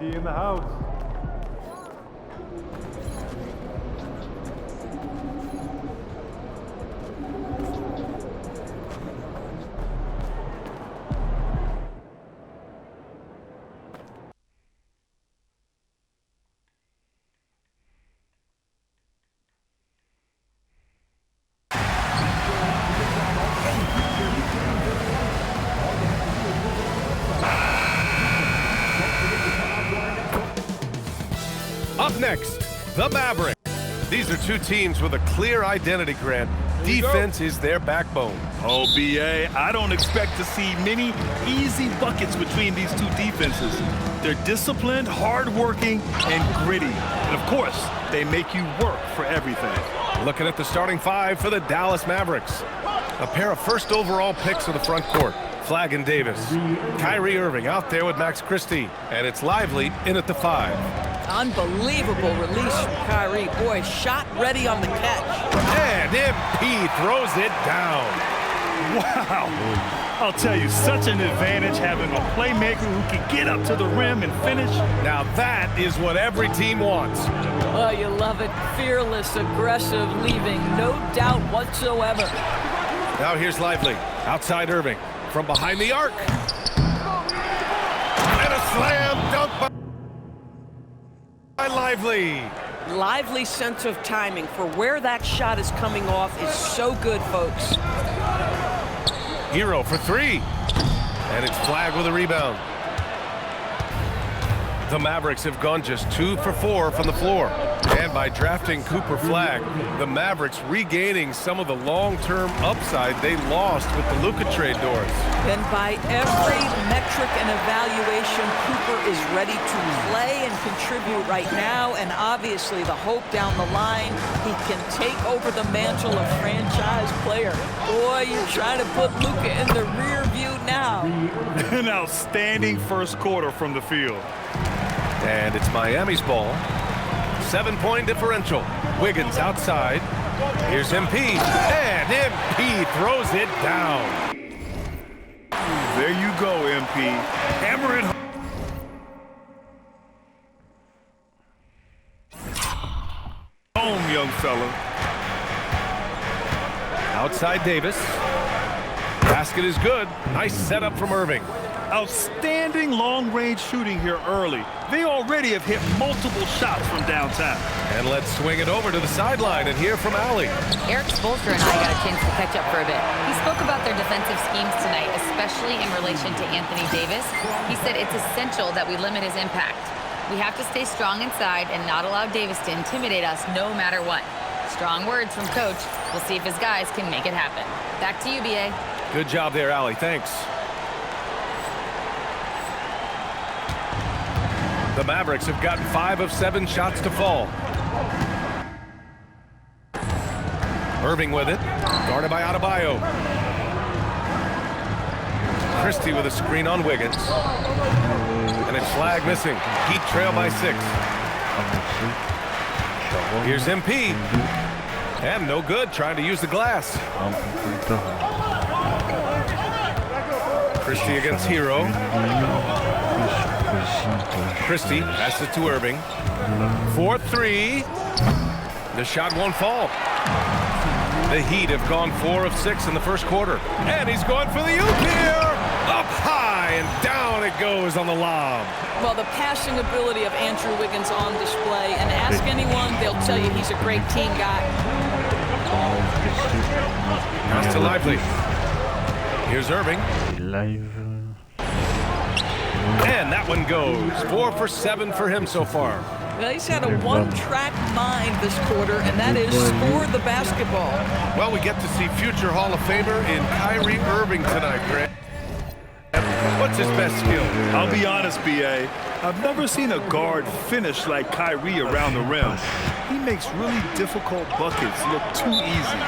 Hockey in the house. Up next, the Mavericks. These are two teams with a clear identity, Grant. Defense is their backbone. Oh, B.A., I don't expect to see many easy buckets between these two defenses. They're disciplined, hard-working, and gritty. And, of course, they make you work for everything. Looking at the starting five for the Dallas Mavericks. A pair of first overall picks in the front court. Flag and Davis. Kyrie Irving out there with Max Christie. And it's Lively in at the 5. Unbelievable release from Kyrie. Boy, shot ready on the catch. And MP throws it down. Wow. I'll tell you, such an advantage having a playmaker who can get up to the rim and finish. Now that is what every team wants. Oh, you love it. Fearless, aggressive, leaving no doubt whatsoever. Now here's Lively. Outside Irving. From behind the arc. And a slam dunk by Lively. Lively's sense of timing for where that shot is coming off is so good, folks. Hero for 3. And it's Flag with a rebound. The Mavericks have gone just 2 for 4 from the floor. And by drafting Cooper Flag, the Mavericks regaining some of the long-term upside they lost with the Luka trade doors. And by every metric and evaluation, Cooper is ready to play and contribute right now. And obviously the hope down the line, he can take over the mantle of franchise player. Boy, you're trying to put Luka in the rear view now. An outstanding first quarter from the field. And it's Miami's ball. 7-point differential. Wiggins outside. Here's MP. And MP throws it down. There you go, MP. Hammer it home, young fella. Outside Davis. Basket is good. Nice setup from Irving. Outstanding long-range shooting here early. They already have hit multiple shots from downtown. And let's swing it over to the sideline and hear from Allie. Eric Spoelstra and I got a chance to catch up for a bit. He spoke about their defensive schemes tonight, especially in relation to Anthony Davis. He said it's essential that we limit his impact. We have to stay strong inside and not allow Davis to intimidate us no matter what. Strong words from Coach. We'll see if his guys can make it happen. Back to you, B.A. Good job there, Allie. Thanks. The Mavericks have gotten 5 of 7 shots to fall. Irving with it. Guarded by Adebayo. Christie with a screen on Wiggins. And it's Flag missing. Heat trail by 6. Here's MP. And no good, trying to use the glass. Christie against Hero. Christie passes it to Irving. 4-3. The shot won't fall. The Heat have gone 4 of 6 in the first quarter. And he's going for the oop here. Up high and down it goes on the lob. Well, the passing ability of Andrew Wiggins on display. And ask anyone, they'll tell you he's a great team guy. Pass to Lively. Here's Irving. And that one goes. 4 for 7 for him so far. Well, he's had a one-track mind this quarter, and that is score the basketball. Well, we get to see future Hall of Famer in Kyrie Irving tonight, Grant. What's his best skill? I'll be honest, B.A. I've never seen a guard finish like Kyrie around the rim. He makes really difficult buckets look too easy.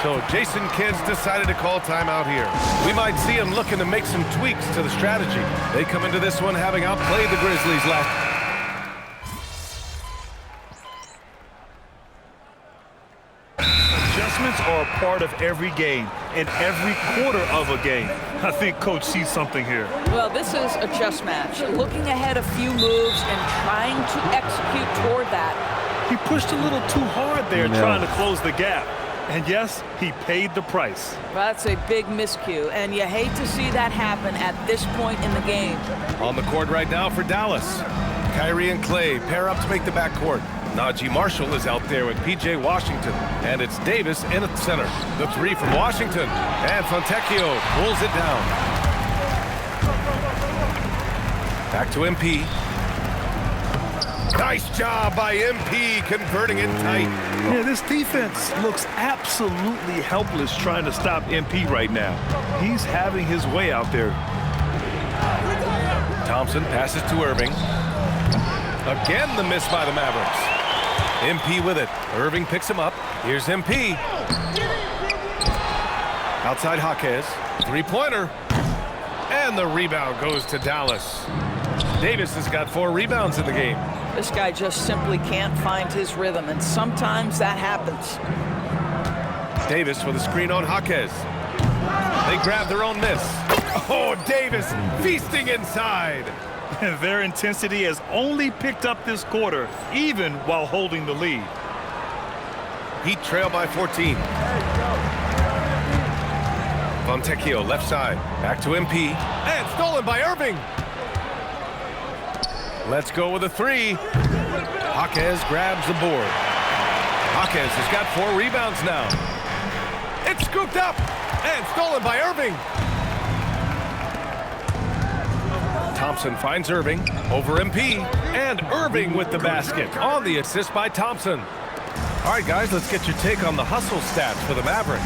So Jason Kidd's decided to call timeout here. We might see him looking to make some tweaks to the strategy. They come into this one having outplayed the Grizzlies last. Adjustments are a part of every game and every quarter of a game. I think Coach sees something here. Well, this is a chess match. Looking ahead a few moves and trying to execute toward that. He pushed a little too hard there trying to close the gap. And yes, he paid the price. That's a big miscue, and you hate to see that happen at this point in the game. On the court right now for Dallas. Kyrie and Clay pair up to make the backcourt. Najee Marshall is out there with P.J. Washington, and it's Davis in at center. The three from Washington, and Fontecchio pulls it down. Back to MP. Nice job by MP converting it tight. Yeah, this defense looks absolutely helpless trying to stop MP right now. He's having his way out there. Thompson passes to Irving. Again, the miss by the Mavericks. MP with it. Irving picks him up. Here's MP. Outside Jaquez. Three-pointer. And the rebound goes to Dallas. Davis has got 4 rebounds in the game. This guy just simply can't find his rhythm, and sometimes that happens. Davis with a screen on Jaquez. They grab their own miss. Oh, Davis feasting inside. Their intensity has only picked up this quarter, even while holding the lead. Heat trail by 14. Fontecchio left side. Back to MP. And stolen by Irving. Let's go with a 3. Jaquez grabs the board. Jaquez has got 4 rebounds now. It's scooped up and stolen by Irving. Thompson finds Irving over MP, and Irving with the basket on the assist by Thompson. All right, guys, let's get your take on the hustle stats for the Mavericks.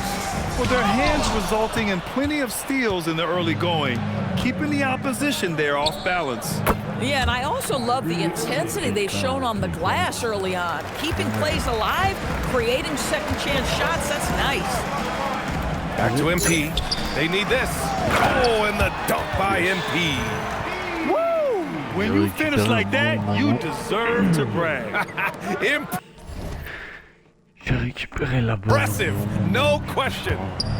Well, their hands resulting in plenty of steals in the early going, keeping the opposition there off balance. Yeah, and I also love the intensity they've shown on the glass early on. Keeping plays alive, creating second chance shots, that's nice. Back to MP. They need this. Oh, and the dunk by MP. Woo! When you finish like that, you deserve to brag. Impressive, no question.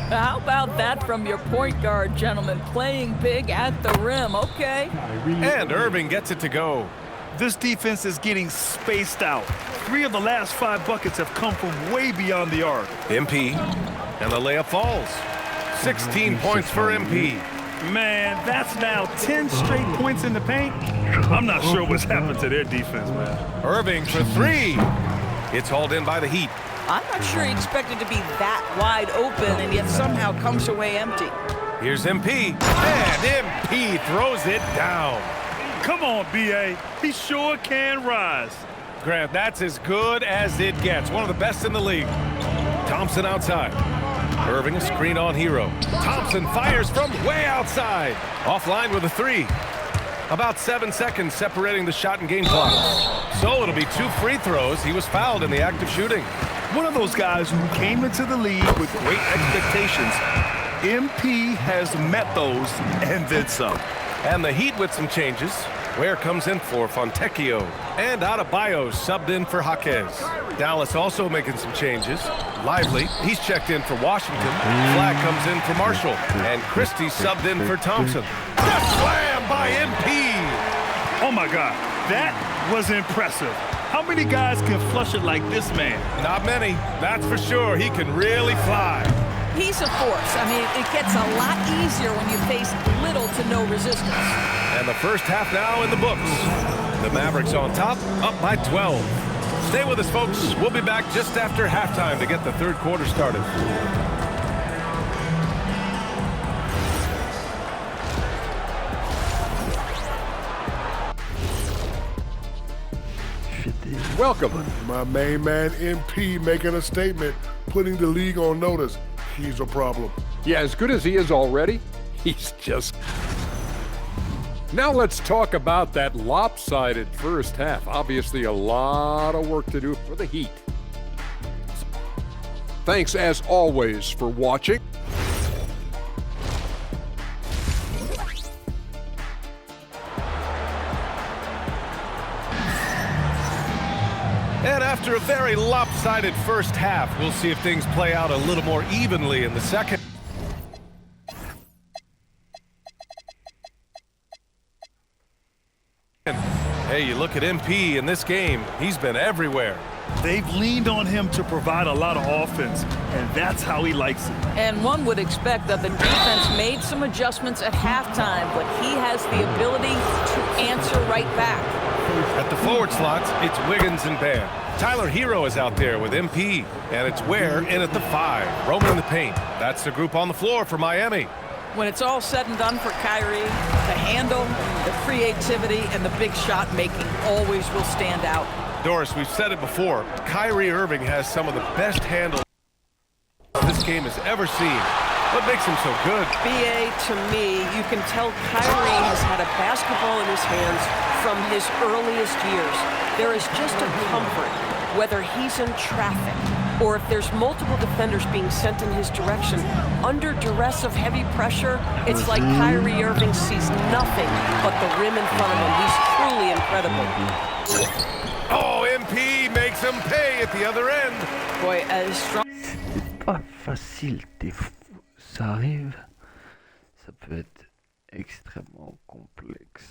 How about that from your point guard, gentlemen? Playing big at the rim, okay. And Irving gets it to go. This defense is getting spaced out. 3 of the last 5 buckets have come from way beyond the arc. MP, and the layup falls. 16 points for MP. Man, that's now 10 straight points in the paint. I'm not sure what's happened to their defense, man. Irving for 3. It's hauled in by the Heat. I'm not sure he expected to be that wide open and yet somehow comes away empty. Here's MP, and MP throws it down. Come on, B.A. He sure can rise. Grant, that's as good as it gets. One of the best in the league. Thompson outside. Irving a screen on Hero. Thompson fires from way outside. Offline with a 3. About 7 seconds separating the shot and game clock. So it'll be 2 free throws. He was fouled in the act of shooting. One of those guys who came into the league with great expectations. MP has met those and then some. And the Heat with some changes. Ware comes in for Fontecchio. And Adebayo subbed in for Jaquez. Dallas also making some changes. Lively, he's checked in for Washington. Flag comes in for Marshall. And Christie subbed in for Thompson. The slam by MP. Oh my God, that was impressive. How many guys can flush it like this man? Not many, that's for sure. He can really fly. He's a force. I mean, it gets a lot easier when you face little to no resistance. And the first half now in the books. The Mavericks on top, up by 12. Stay with us, folks. We'll be back just after halftime to get the third quarter started. Welcome. My main man, MP, making a statement, putting the league on notice. He's a problem. Yeah, as good as he is already, he's just... Now let's talk about that lopsided first half. Obviously a lot of work to do for the Heat. Thanks, as always, for watching. And after a very lopsided lopsided first half. We'll see if things play out a little more evenly in the second. Hey, you look at MP in this game, he's been everywhere. They've leaned on him to provide a lot of offense, and that's how he likes it. And one would expect that the defense made some adjustments at halftime, but he has the ability to answer right back. At the forward slots, it's Wiggins and Bam. Tyler Hero is out there with MP, and it's Ware in at the 5, roaming the paint. That's the group on the floor for Miami. When it's all said and done for Kyrie, the handle, the creativity, and the big shot making always will stand out. Doris, we've said it before, Kyrie Irving has some of the best handles this game has ever seen. What makes him so good? BA, to me, you can tell Kyrie has had a basketball in his hands from his earliest years. There is just a comfort, whether he's in traffic or if there's multiple defenders being sent in his direction. Under duress of heavy pressure, it's like Kyrie Irving sees nothing but the rim in front of him. He's truly incredible. Oh, MP makes him pay at the other end. Boy, as strong. C'est pas facile, des fois. Ça arrive, ça peut être extrêmement complexe.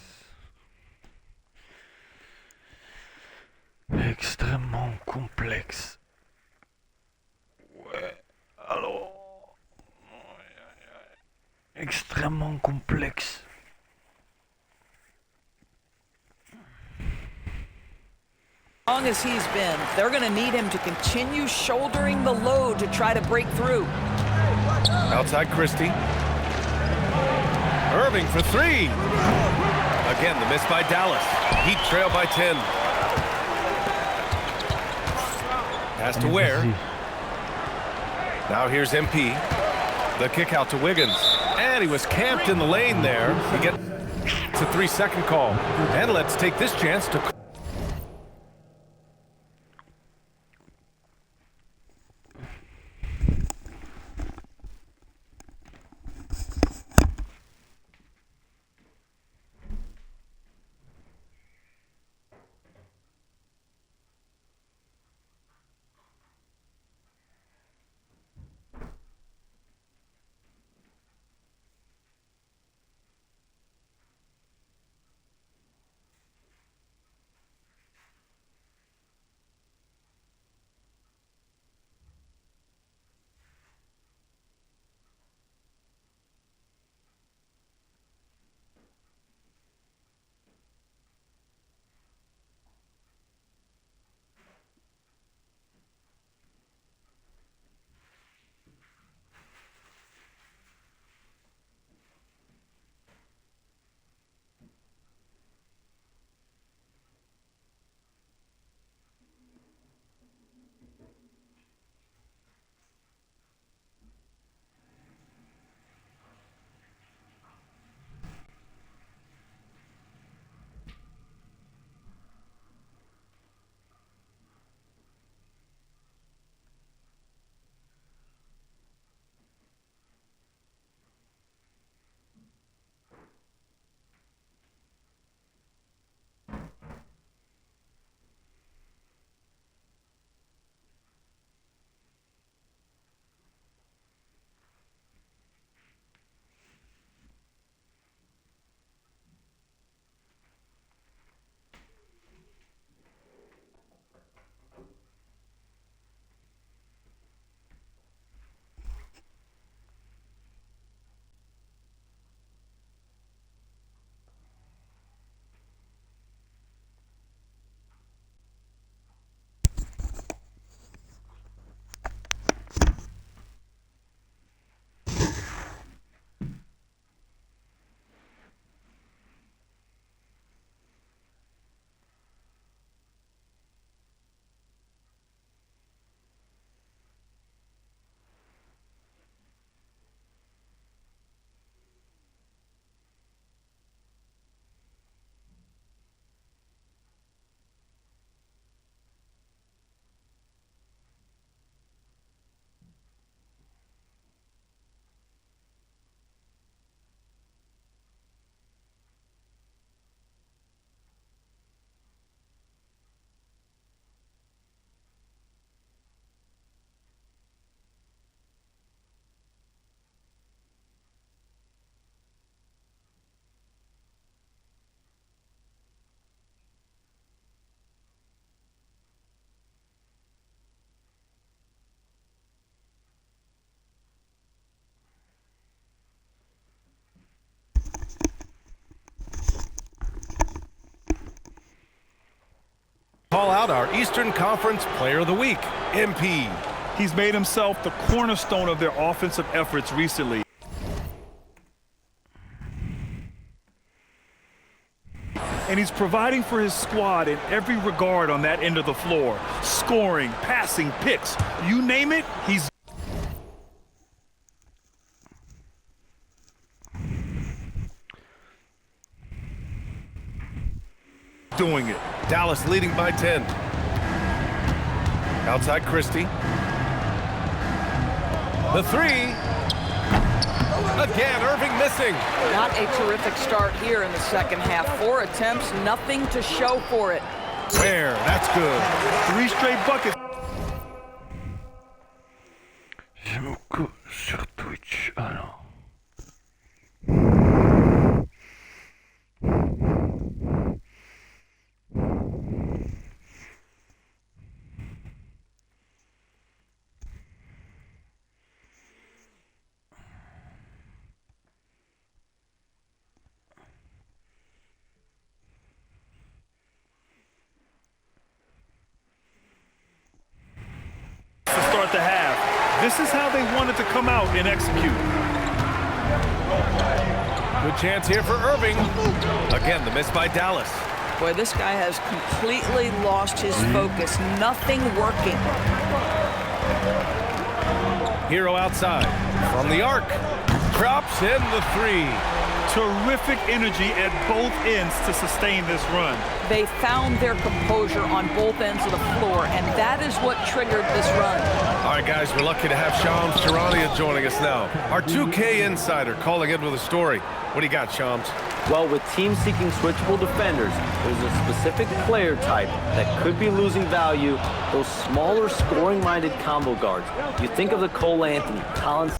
Extrêmement complexe. Ouais, alors. Extrêmement complexe. Long as he's been, they're going to need him to continue shouldering the load to try to break through. Outside Christie. Irving for 3. Again, the miss by Dallas. Heat trail by 10. Pass to Ware. Now here's MP. The kick out to Wiggins. And he was camped in the lane there. He gets a 3-second call. And let's take this chance to... call out our Eastern Conference Player of the Week, MP. He's made himself the cornerstone of their offensive efforts recently. And he's providing for his squad in every regard on that end of the floor. Scoring, passing, picks, you name it, he's doing it. Dallas leading by 10. Outside Christie. The three. Again, Irving missing. Not a terrific start here in the second half. 4 attempts, nothing to show for it. Where? That's good. 3 straight buckets. J'aime beaucoup sur Twitch. Alors. To start the half. This is how they wanted to come out and execute. Good chance here for Irving. Again, the miss by Dallas. Boy, this guy has completely lost his focus. Nothing working. Hero outside. From the arc. Drops in the three. Terrific energy at both ends to sustain this run. They found their composure on both ends of the floor, and that is what triggered this run. All right, guys, we're lucky to have Shams Charania joining us now. Our 2K insider calling in with a story. What do you got, Shams? Well, with teams seeking switchable defenders, there's a specific player type that could be losing value, those smaller scoring-minded combo guards. You think of the Cole Anthony, Collins.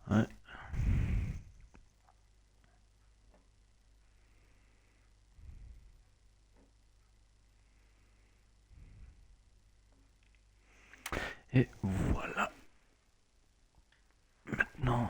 Ouais. Et voilà. Maintenant.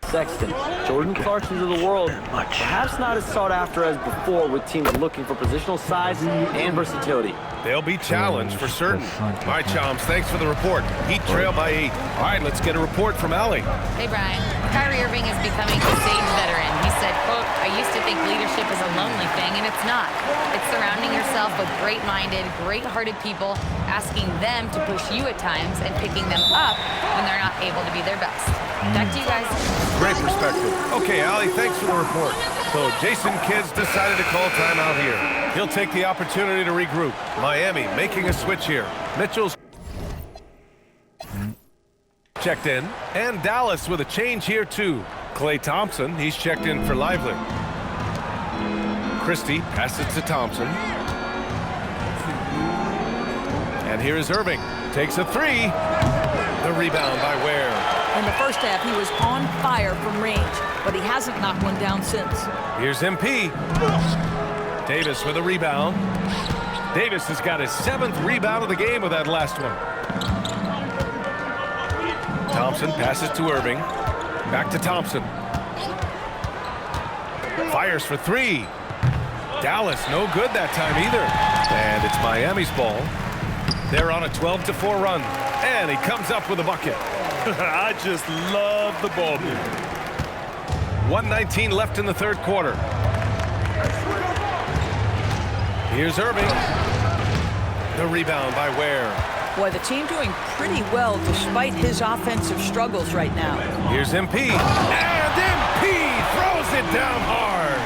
Sexton, Jordan Clarksons of the world, perhaps not as sought after as before with teams looking for positional size and versatility. They'll be challenged for certain. My chums, thanks for the report. Heat trail by 8. All right, let's get a report from Allie. Hey, Brian. Kyrie Irving is becoming a sage veteran. He said, quote, I used to think leadership is a lonely thing, and it's not. It's surrounding yourself with great-minded, great-hearted people, asking them to push you at times and picking them up when they're not able to be their best. Back to you guys. Great perspective. Okay, Allie, thanks for the report. So Jason Kidd's decided to call timeout here. He'll take the opportunity to regroup. Miami making a switch here. Mitchell's checked in. And Dallas with a change here, too. Klay Thompson, he's checked in for Lively. Christie passes to Thompson. And here is Irving. Takes a 3. The rebound by Ware. In the first half, he was on fire from range, but he hasn't knocked one down since. Here's MP. Davis with a rebound. Davis has got his 7th rebound of the game with that last one. Thompson passes to Irving. Back to Thompson. Fires for 3. Dallas no good that time either. And it's Miami's ball. They're on a 12-4 run. And he comes up with a bucket. I just love the ball movement. 1:19 left in the third quarter. Here's Irving. The rebound by Ware. Boy, the team doing pretty well despite his offensive struggles right now. Here's MP. And MP throws it down hard.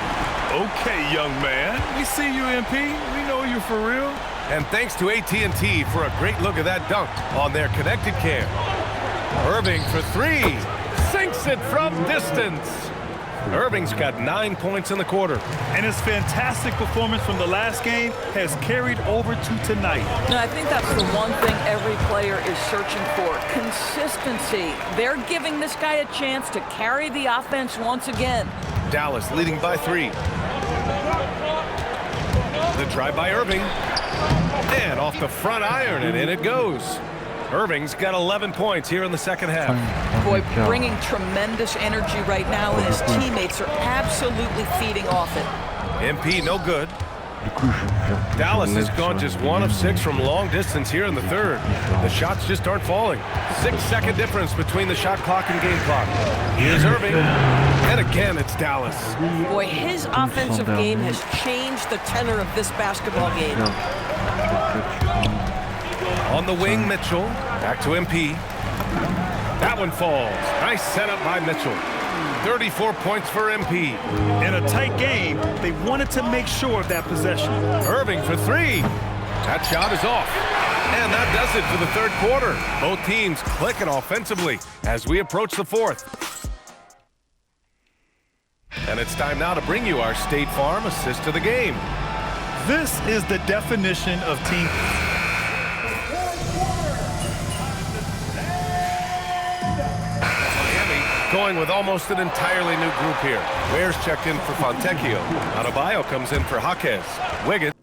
Okay, young man. We see you, MP. We know you for real. And thanks to AT&T for a great look at that dunk on their connected cam. Irving for 3. Sinks it from distance. Irving's got 9 points in the quarter. And his fantastic performance from the last game has carried over to tonight. And I think that's the one thing every player is searching for, consistency. They're giving this guy a chance to carry the offense once again. Dallas leading by 3. The drive by Irving. And off the front iron, and in it goes. Irving's got 11 points here in the second half. Boy, bringing tremendous energy right now, and his teammates are absolutely feeding off it. MP no good. Dallas has gone just 1 of 6 from long distance here in the third. The shots just aren't falling. 6-second difference between the shot clock and game clock. Here's Irving. And again, it's Dallas. Boy, his offensive game has changed the tenor of this basketball game. On the wing, Mitchell. Back to MP. That one falls. Nice setup by Mitchell. 34 points for MP. In a tight game, they wanted to make sure of that possession. Irving for 3. That shot is off. And that does it for the third quarter. Both teams clicking offensively as we approach the fourth. And it's time now to bring you our State Farm assist of the game. This is the definition of team. Going with almost an entirely new group here. Ware's checked in for Fontecchio. Adebayo comes in for Jaquez. Wiggins,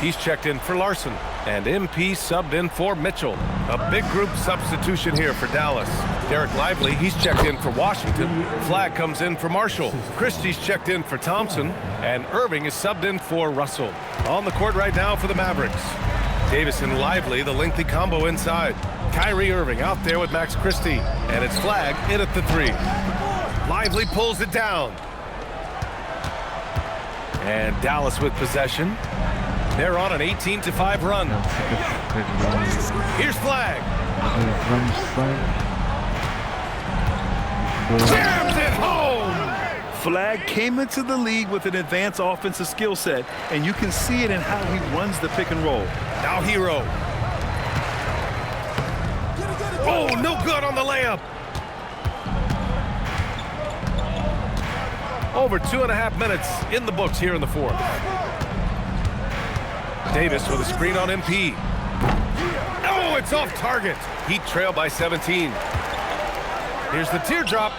he's checked in for Larson. And MP subbed in for Mitchell. A big group substitution here for Dallas. Derek Lively, he's checked in for Washington. Flag comes in for Marshall. Christie's checked in for Thompson. And Irving is subbed in for Russell. On the court right now for the Mavericks. Davis and Lively, the lengthy combo inside. Kyrie Irving out there with Max Christie. And it's Flag in at the 3. Lively pulls it down. And Dallas with possession. They're on an 18-5 run. Here's Flag. Jams it home. Flag came into the league with an advanced offensive skill set, and you can see it in how he runs the pick and roll. Now Hero. Oh, no good on the layup. Over 2.5 minutes in the books here in the fourth. Davis with a screen on MP. Oh, it's off target. Heat trail by 17. Here's the teardrop.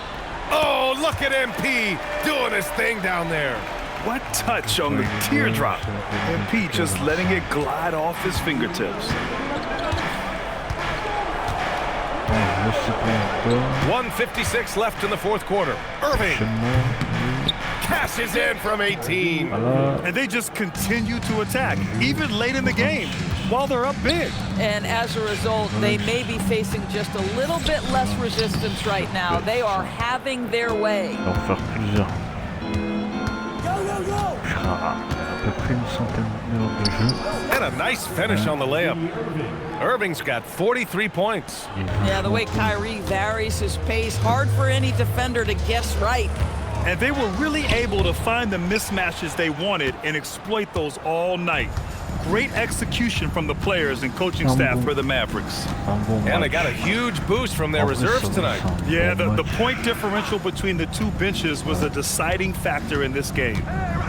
Oh, look at MP doing his thing down there. What touch on the teardrop. MP just letting it glide off his fingertips. 1:56 left in the fourth quarter. Irving cashes in from 18. And they just continue to attack, even late in the game, while they're up big. And as a result, they may be facing just a little bit less resistance right now. They are having their way. On va faire plusieurs. À peu près une centaine d'heures de jeu. And a nice finish on the layup. Irving's got 43 points. Yeah, the way Kyrie varies his pace, hard for any defender to guess right. And they were really able to find the mismatches they wanted and exploit those all night. Great execution from the players and coaching staff for the Mavericks. And they got a huge boost from their reserves tonight. Yeah, the point differential between the two benches was a deciding factor in this game.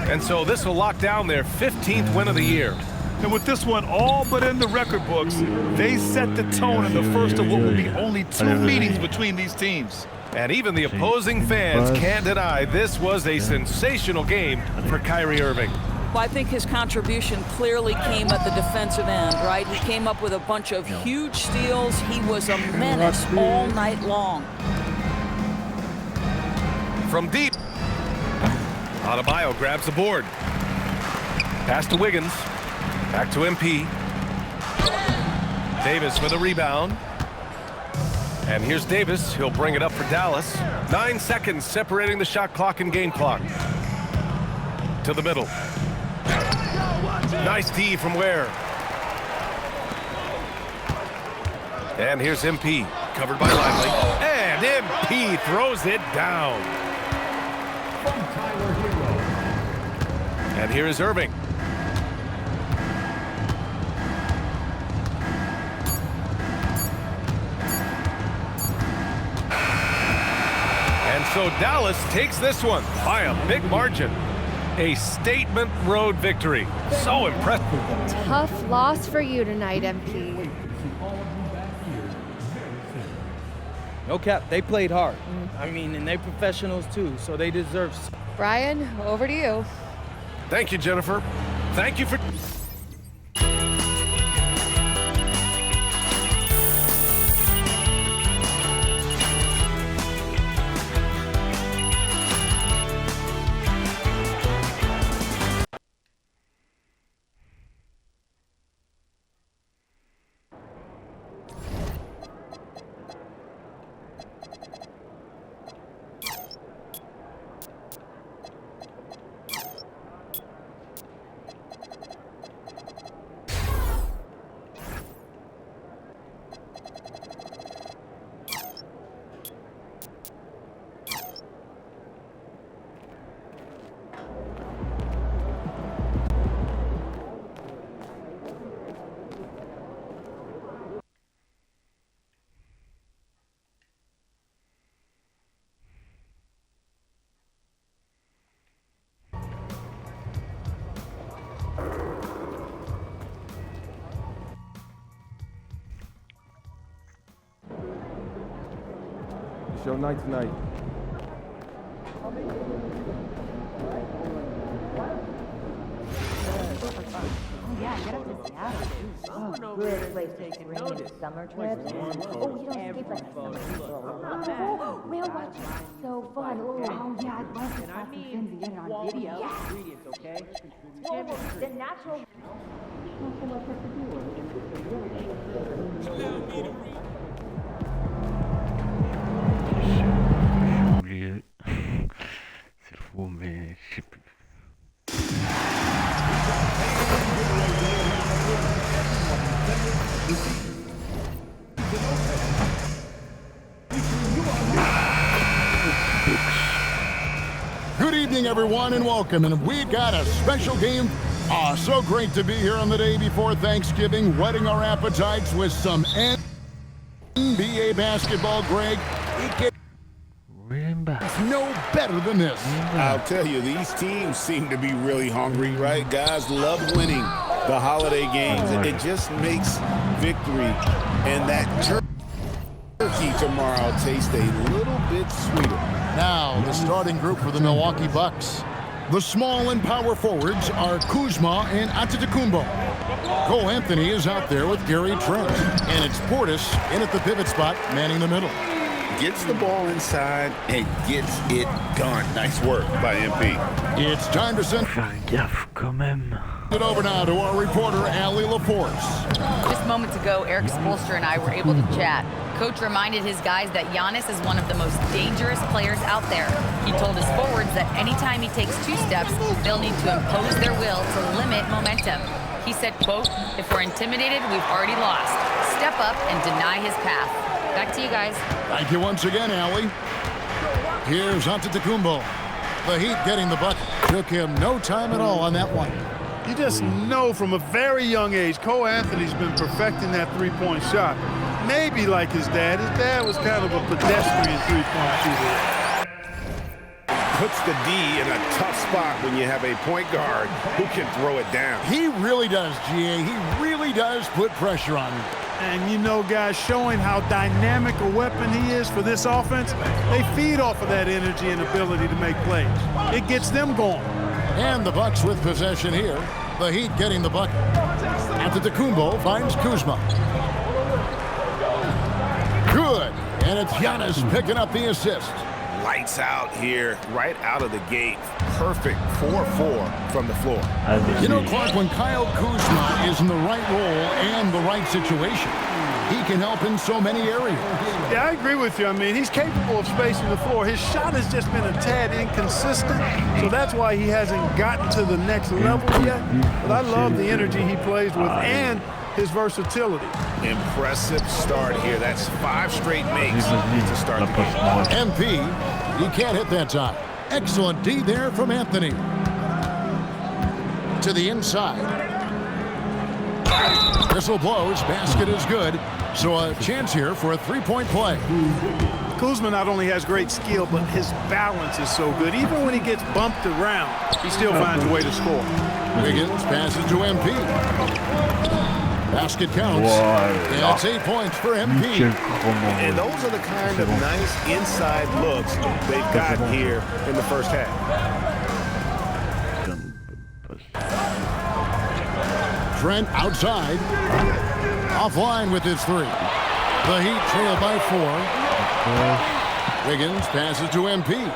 And so this will lock down their 15th win of the year. And with this one all but in the record books, they set the tone in the first of what will be only 2 meetings between these teams. And even the opposing fans can't deny this was a sensational game for Kyrie Irving. Well, I think his contribution clearly came at the defensive end, right? He came up with a bunch of huge steals. He was a menace all night long. From deep, Adebayo grabs the board. Pass to Wiggins. Back to MP. Davis with a rebound. And here's Davis. He'll bring it up for Dallas. 9 seconds separating the shot clock and game clock. To the middle. Nice D from Ware. And here's MP. Covered by Lively. And MP throws it down. And here is Irving. And so Dallas takes this one by a big margin. A statement road victory. So impressive. Tough loss for you tonight, MP. No cap, they played hard. I mean, and they're professionals too, so they deserve. Brian, over to you. Thank you, Jennifer. Thank you for... Show night tonight. Yeah, get up to Seattle. Oh, good place to take rainy summer trips. Oh, you don't escape like summer people. Oh, whale watching is so fun. Oh, yeah, I'd love to have some fins and get it on video. Yes. Ingredients, okay? Whoa, the natural. J'ai oublié. C'est faux, mais je sais plus. Good evening, everyone, and welcome. And we got a special game. So great to be here on the day before Thanksgiving, whetting our appetites with some NBA basketball. Greg, it gets no better than this. I'll tell you, these teams seem to be really hungry, right? Guys love winning the holiday games. It just makes victory, and that turkey tomorrow tastes a little bit sweeter. Now, the starting group for the Milwaukee Bucks. The small and power forwards are Kuzma and Antetokounmpo. Cole Anthony is out there with Gary Trent. And it's Portis in at the pivot spot, manning the middle. Gets the ball inside and gets it done. Nice work by MP. It's time to send it over now to our reporter, Allie LaForce. Just moments ago, Eric Spoelstra and I were able to chat. Coach reminded his guys that Giannis is one of the most dangerous players out there. He told his forwards that anytime he takes 2 steps, they'll need to impose their will to limit momentum. He said, quote, "If we're intimidated, we've already lost. Step up and deny his path." Back to you guys. Thank you once again, Allie. Here's Antetokounmpo. The Heat getting the bucket. Took him no time at all on that one. You just know from a very young age, Cole Anthony's been perfecting that three-point shot. Maybe like his dad. His dad was kind of a pedestrian three-point shooter. Puts the D in a tough spot when you have a point guard who can throw it down. He really does, GA. He really does put pressure on him. And you know, guys, showing how dynamic a weapon he is for this offense, they feed off of that energy and ability to make plays. It gets them going. And the Bucks with possession here. The Heat getting the bucket. Antetokounmpo finds Kuzma. Good. And it's Giannis picking up the assist. Lights out here, right out of the gate. Perfect 4-4 from the floor. You know, Clark, when Kyle Kuzma is in the right role and the right situation, he can help in so many areas. Yeah, I agree with you. I mean, he's capable of spacing the floor. His shot has just been a tad inconsistent, so that's why he hasn't gotten to the next level yet. But I love the energy he plays with and his versatility. Impressive start here. That's 5 straight makes to start the game. MP, he can't hit that time. Excellent D there from Anthony. To the inside. Whistle blows, basket is good. So a chance here for a 3-point play. Kuzma not only has great skill, but his balance is so good. Even when he gets bumped around, he still finds a way to score. Wiggins passes to MP. Basket counts. And it's 8 points for MP. And those are the kind of nice inside looks they've gotten here in the first half. Trent outside. Offline with his 3. The Heat trail by 4. Wiggins passes to MP.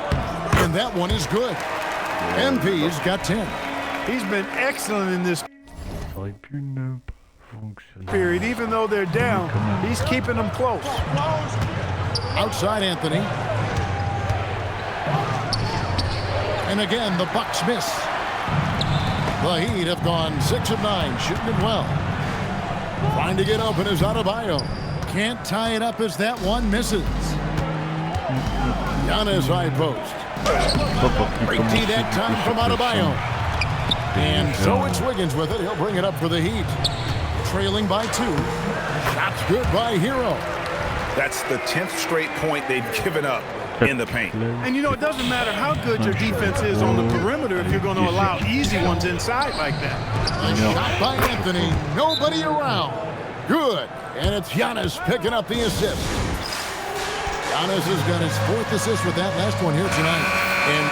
And that one is good. MP's got 10. He's been excellent in this period. Even though they're down, he's keeping them close. Outside Anthony. And again, the Bucks miss. The Heat have gone 6 of 9, shooting it well. Trying to get open is Adebayo. Can't tie it up as that one misses. Giannis high post. Great D that time from Adebayo. And so it's Wiggins with it. He'll bring it up for the Heat. Trailing by 2. Shots good by Hero. That's the 10th straight point they've given up in the paint. And you know, it doesn't matter how good your defense is on the perimeter if you're going to allow easy ones inside like that. A shot by Anthony. Nobody around. Good. And it's Giannis picking up the assist. Giannis has got his 4th assist with that last one here tonight. And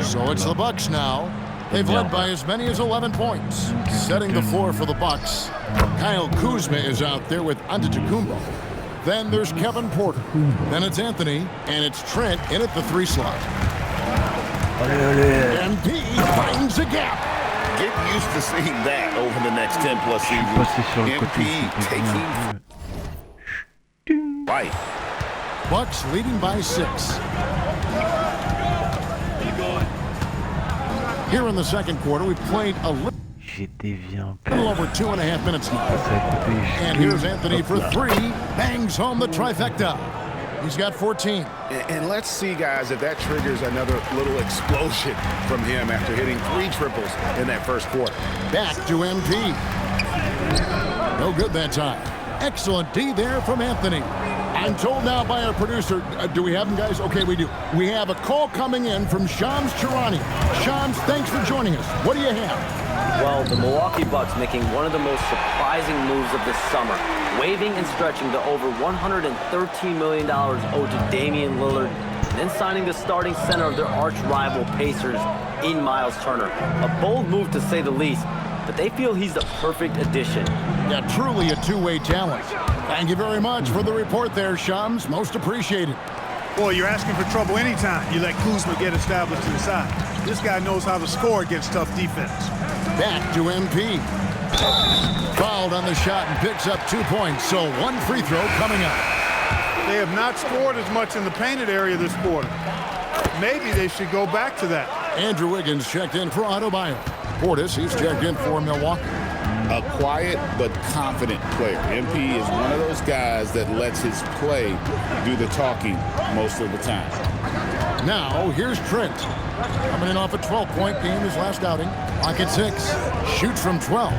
so it's the Bucks now. They've led by as many as 11 points. Setting the floor for the Bucks. Kyle Kuzma is out there with Antetokounmpo. Then there's Kevin Porter. Then it's Anthony, and it's Trent in at the 3 slot. MP finds a gap. Get used to seeing that over the next 10+ seasons. MP taking right. Bucks leading by 6. Here in the second quarter, we played a little over 2.5 minutes now. And here's Anthony for 3. Bangs home the trifecta. He's got 14. And let's see, guys, if that triggers another little explosion from him after hitting 3 triples in that first quarter. Back to MP. No good that time. Excellent D there from Anthony. I'm told now by our producer, do we have them, guys? Okay, we do. We have a call coming in from Shams Charani. Shams, thanks for joining us. What do you have? Well, the Milwaukee Bucks making one of the most surprising moves of the summer, waiving and stretching the over $113 million owed to Damian Lillard, and then signing the starting center of their arch-rival Pacers in Miles Turner. A bold move to say the least, but they feel he's the perfect addition. Yeah, truly a two-way talent. Thank you very much for the report there, Shams. Most appreciated. Boy, you're asking for trouble anytime you let Kuzma get established inside. This guy knows how to score against tough defense. Back to MP. Fouled on the shot and picks up 2 points, so one free throw coming up. They have not scored as much in the painted area this quarter. Maybe they should go back to that. Andrew Wiggins checked in for Adebayo. Portis, he's checked in for Milwaukee. A quiet but confident player. MP is one of those guys that lets his play do the talking most of the time. Now, here's Trent. Coming in off a 12-point game his last outing. Lock at 6. Shoots from 12.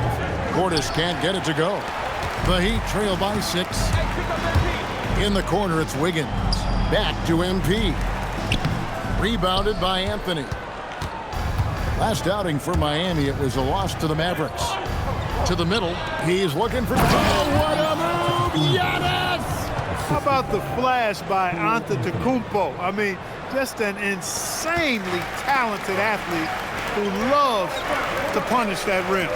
Portis can't get it to go. The Heat trail by 6. In the corner, it's Wiggins. Back to MP. Rebounded by Anthony. Last outing for Miami, it was a loss to the Mavericks. To the middle, he's looking for... Oh, what a move! Giannis! How about the flash by Antetokounmpo? I mean, just an insanely talented athlete who loves to punish that rim.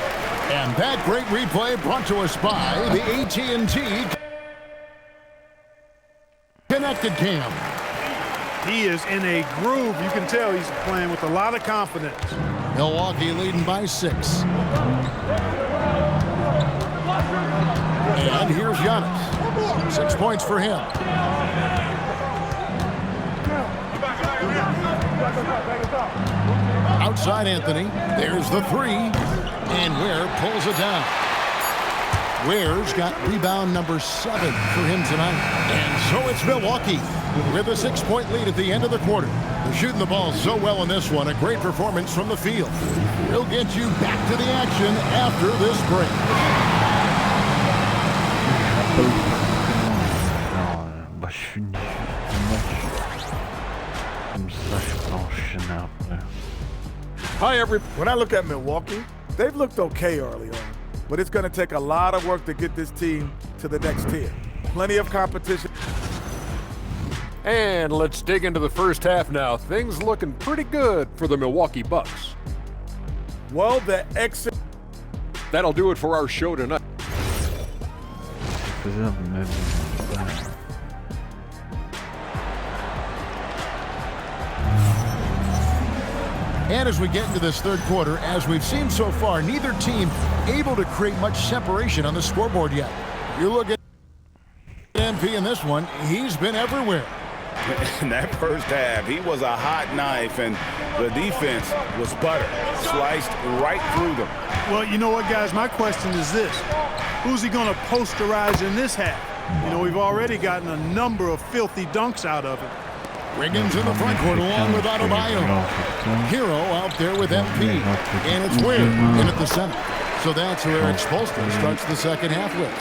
And that great replay brought to us by the AT&T Connected Cam. He is in a groove. You can tell he's playing with a lot of confidence. Milwaukee leading by 6. And here's Giannis. 6 points for him. Outside Anthony. There's the 3. And Ware pulls it down. Ware's got rebound number 7 for him tonight. And so it's Milwaukee with a 6-point lead at the end of the quarter. They're shooting the ball so well in this one. A great performance from the field. We'll get you back to the action after this break. Bah, je finis le match. Comme ça, je peux enchaîner après. Hi, everyone. When I look at Milwaukee, they've looked okay early on, but it's going to take a lot of work to get this team to the next tier. Plenty of competition. And let's dig into the first half now. Things looking pretty good for the Milwaukee Bucks. Well, the exit. That'll do it for our show tonight. And as we get into this third quarter, as we've seen so far, neither team able to create much separation on the scoreboard yet. You look at MP in this one, he's been everywhere. In that first half, he was a hot knife, and the defense was butter, sliced right through them. Well, you know what, guys? My question is this. Who's he going to posterize in this half? You know, we've already gotten a number of filthy dunks out of it. Wiggins in the front court along with Adebayo. Hero out there with MP. And it's Weir in at the center. So that's who Eric Spoelstra starts the second half with.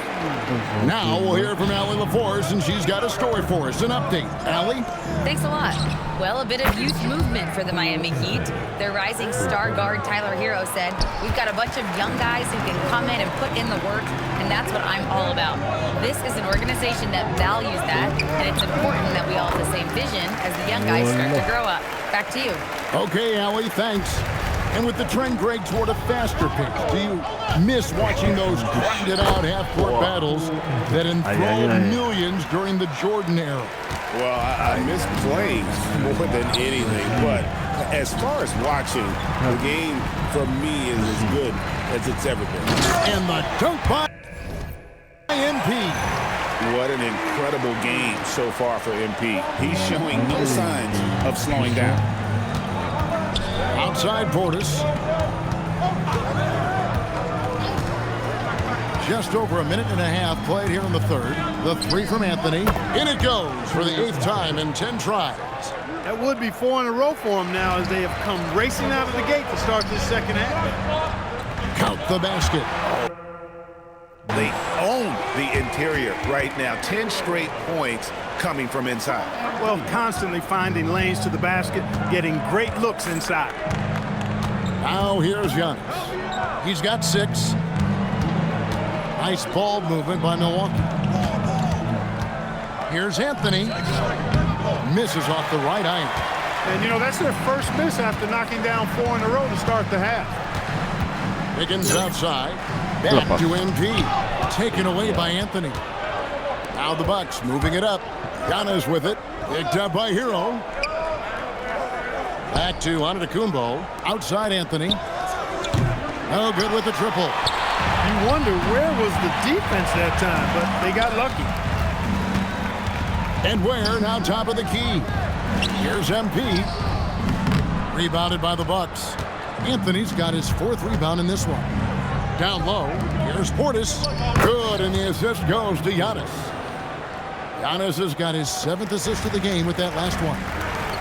Now we'll hear from Allie LaForce, and she's got a story for us, an update. Allie? Thanks a lot. Well, a bit of youth movement for the Miami Heat. Their rising star guard, Tyler Hero, said, "We've got a bunch of young guys who can come in and put in the work, and that's what I'm all about. This is an organization that values that, and it's important that we all have the same vision as the young guys start to grow up." Back to you. Okay, Allie, thanks. And with the trend, Greg, toward a faster pace, do you miss watching those grinded-out half-court battles that enthralled millions during the Jordan era? Well, I miss playing more than anything, but as far as watching, the game for me is as good as it's ever been. And the dunk by MP. What an incredible game so far for MP. He's showing no signs of slowing down. Outside Portis. Just over a minute and a half played here in the third. The 3 from Anthony. In it goes for the 8th time in 10 tries. That would be 4 in a row for him now as they have come racing out of the gate to start this second half. Count the basket. They own the interior right now. 10 straight points coming from inside. Well, constantly finding lanes to the basket, getting great looks inside. Now here's Giannis. He's got 6. Nice ball movement by Milwaukee. Here's Anthony. Misses off the right iron. And, you know, that's their first miss after knocking down 4 in a row to start the half. Wiggins outside. Back to MP. Taken away by Anthony. Now the Bucks moving it up. Giannis with it. Picked up by Hero. Back to Antetokounmpo. Outside Anthony. No good with the triple. You wonder where was the defense that time, but they got lucky. And Ware now top of the key. Here's MP. Rebounded by the Bucks. Anthony's got his 4th rebound in this one. Down low. Here's Portis. Good, and the assist goes to Giannis. Giannis has got his 7th assist of the game with that last one.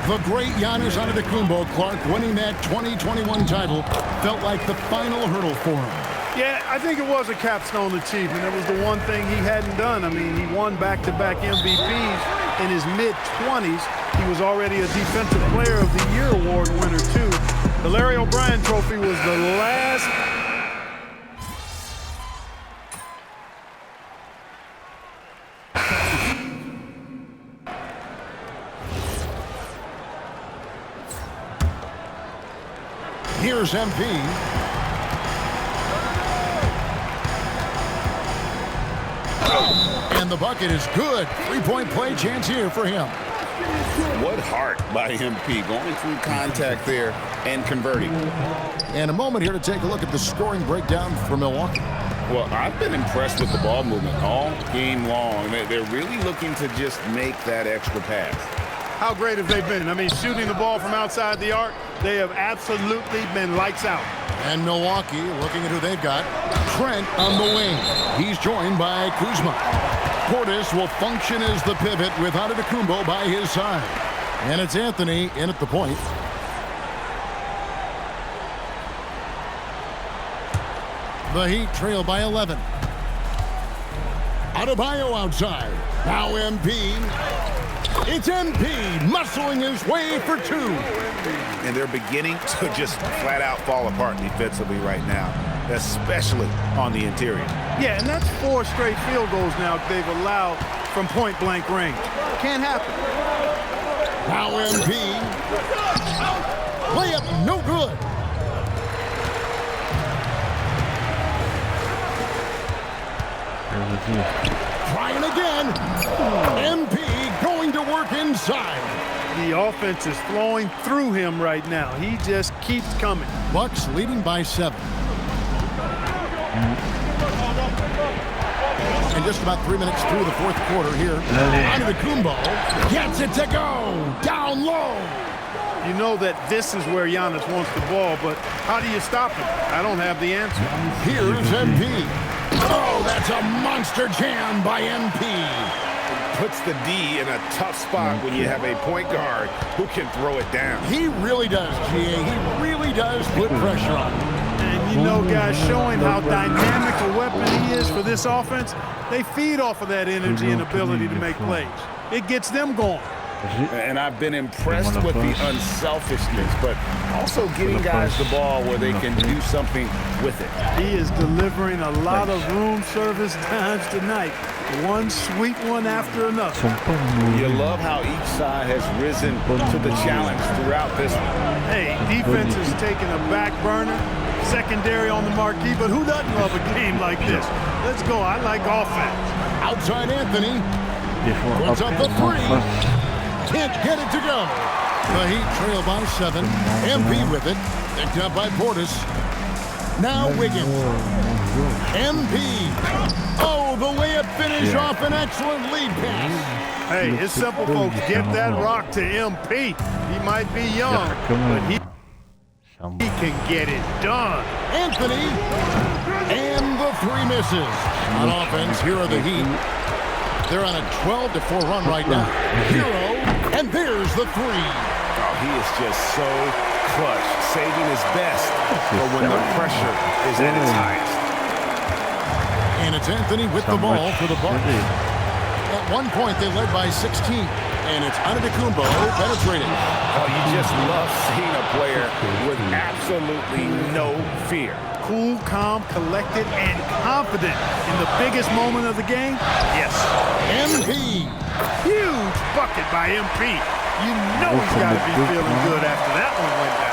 The great Giannis Antetokounmpo, Clark, winning that 2021 title felt like the final hurdle for him. Yeah, I think it was a capstone achievement. It was the one thing he hadn't done. I mean, he won back-to-back MVPs in his mid-20s. He was already a Defensive Player of the Year award winner, too. The Larry O'Brien Trophy was the last. Here's MP. And the bucket is good. 3-point play chance here for him. What heart by MP, going through contact there and converting. And a moment here to take a look at the scoring breakdown for Milwaukee. Well, I've been impressed with the ball movement all game long. They're really looking to just make that extra pass. How great have they been? I mean, shooting the ball from outside the arc, they have absolutely been lights out. And Milwaukee, looking at who they've got, Trent on the wing. He's joined by Kuzma. Portis will function as the pivot with Antetokounmpo by his side. And it's Anthony in at the point. The Heat trail by 11. Adebayo outside. Now MP. It's MP muscling his way for 2. And they're beginning to just flat out fall apart defensively right now, especially on the interior. Yeah, and that's 4 straight field goals now they've allowed from point-blank range. Can't happen. Now MP. Layup no good. Trying again. MP going to work inside. The offense is flowing through him right now. He just keeps coming. Bucks leading by 7. And just about 3 minutes through the 4th quarter here. Antetokounmpo gets it to go. Down low. You know that this is where Giannis wants the ball, but how do you stop him? I don't have the answer. Here's MP. Oh, that's a monster jam by MP. Puts the D in a tough spot when you have a point guard who can throw it down. He really does, GA. He really does put pressure on him. And you know, guys, showing how dynamic a weapon he is for this offense, they feed off of that energy and ability to make plays. It gets them going. And I've been impressed with the unselfishness, but also getting guys the ball where they can do something with it. He is delivering a lot of room service times tonight. One sweet one after another. You love how each side has risen to the challenge throughout this one. Hey, defense is taking a back burner, secondary on the marquee, but who doesn't love a game like this? Let's go. I like offense. Outside Anthony. Puts up the 3. Can't get it to go. The Heat trail by 7. MP with it. Picked up by Portis. Now Wiggins. MP. Oh, the layup finish off an excellent lead pass. Hey, it's simple, folks. Get that rock to MP. He might be young, but he can get it done. Anthony. And the 3 misses. On offense, here are the Heat. They're on a 12-4 run right now. Hero. And there's the 3. Oh, he is just so clutch, saving his best for when the pressure is at its highest. And it's Anthony with the ball for the Bucks. At one point, they led by 16. And it's Antetokounmpo penetrating. Oh, you just love seeing a player with absolutely no fear. Cool, calm, collected, and confident in the biggest moment of the game? Yes. MP. Huge bucket by MP. You know he's got to be feeling good after that one went down.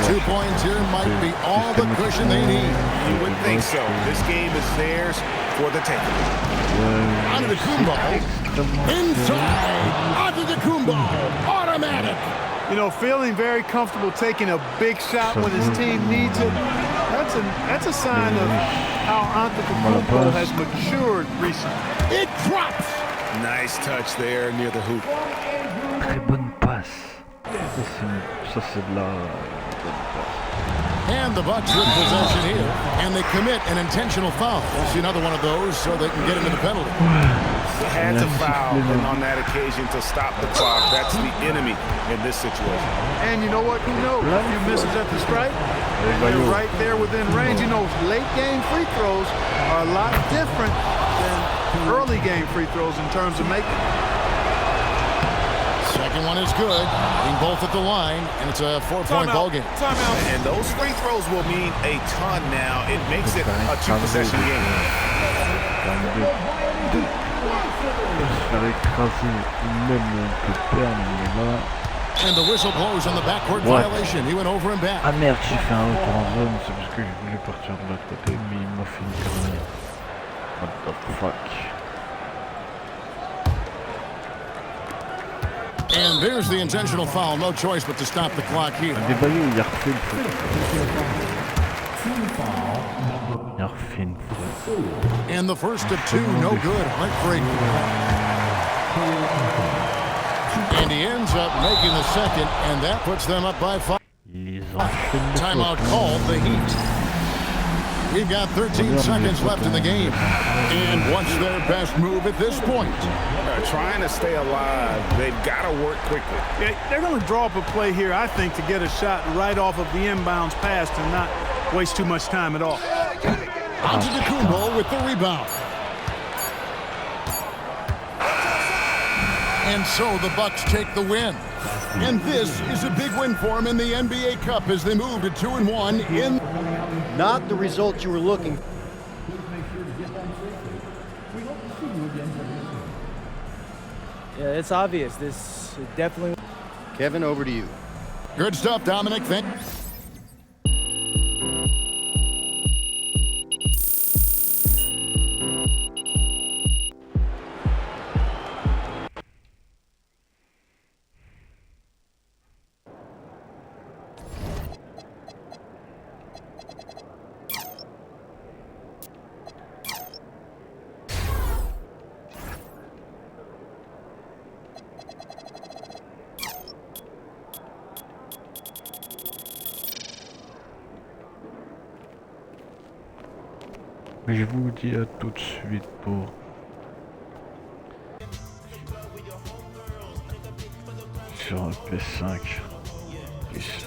2 points here might be all the cushion they need. You would think so. This game is theirs for the taking. Antetokounmpo. Inside. Antetokounmpo. Automatic. You know, feeling very comfortable taking a big shot when his team needs it. That's a sign of how Antetokounmpo has matured recently. It drops. Nice touch there near the hoop. Très bonne passe. Ça c'est de la bonne passe. And the Bucks with possession here, and they commit an intentional foul. We'll see another one of those so they can get into the penalty. Had to foul, and on that occasion to stop the clock. That's the enemy in this situation. And you know what? Who knows? A few misses at the stripe, and they're right there within range. You know, late game free throws are a lot different than early game free throws in terms of making. Second one is good. Being both at the line, and it's a 4-point ball game. And those free throws will mean a ton now. It makes it a 2-possession game. And the whistle blows on the backcourt violation. He went over and back. Ah merde, j'ai fait un retour en zone, c'est parce que je voulais partir de l'autre côté, mais il m'a fait une connerie. What the fuck? And there's the intentional foul. No choice but to stop the clock here. Des baillots, il a refait le truc. Il a refait une faute. And the first of two, no good. Heartbreaking. And he ends up making the second, and that puts them up by 5. Timeout called, the Heat. We've got 13 seconds left in the game. And what's their best move at this point? Trying to stay alive. They've got to work quickly. Yeah, they're going to draw up a play here, I think, to get a shot right off of the inbounds pass and not waste too much time at all. Antetokounmpo with the rebound. And so the Bucks take the win. And this is a big win for them in the NBA Cup as they move to 2-1 in... Not the result you were looking for. Yeah, it's obvious. This definitely... Kevin, over to you. Good stuff, Dominic. Mais je vous dis à tout de suite pour... sur un P5. Peace.